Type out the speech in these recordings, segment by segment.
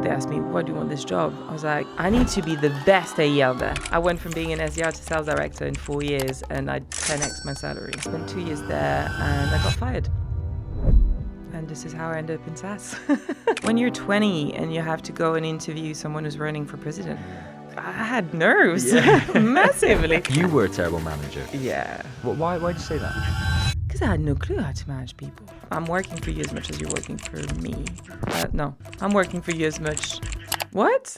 They asked me, why do you want this job? I was like, I need to be the best AE out there. I went from being an SDR to sales director in 4 years, and I 10x'd my salary. Spent 2 years there, and I got fired. And this is how I ended up in SaaS. When you're 20 and you have to go and interview someone who's running for president, I had nerves, massively. You were a terrible manager. Yeah. Why did you say that? Because I had no clue how to manage people. I'm working for you as much as you're working for me. No, I'm working for you as much. What?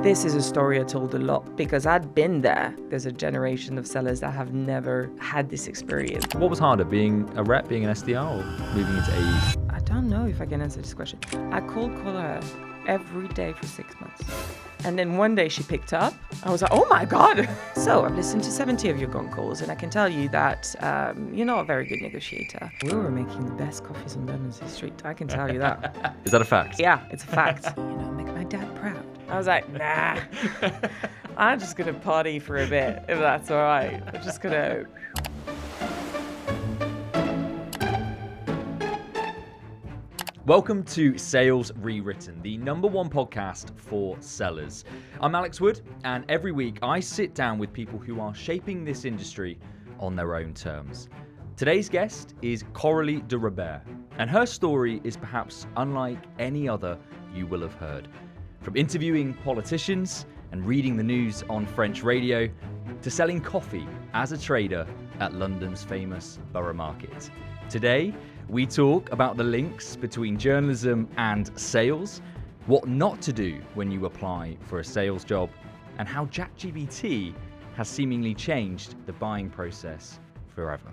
This is a story I told a lot because I'd been there. There's a generation of sellers that have never had this experience. What was harder, being a rep, being an SDR, or moving into AE? I don't know if I can answer this question. I cold call her every day for 6 months. And then one day she picked up. I was like, oh my God. So I've listened to 70 of your gone calls, and I can tell you that you're not a very good negotiator. We were making the best coffees on Dundee Street. I can tell you that. Is that a fact? Yeah, it's a fact. Make my dad proud. I was like, nah, I'm just going to party for a bit, if that's all right. I'm just going to... Welcome to Sales Rewritten, the #1 podcast for sellers. I'm Alex Wood, and every week I sit down with people who are shaping this industry on their own terms. Today's guest is Coralie de Robert, and her story is perhaps unlike any other you will have heard. From interviewing politicians and reading the news on French radio, to selling coffee as a trader at London's famous Borough Market. Today, we talk about the links between journalism and sales, what not to do when you apply for a sales job, and how ChatGPT has seemingly changed the buying process forever.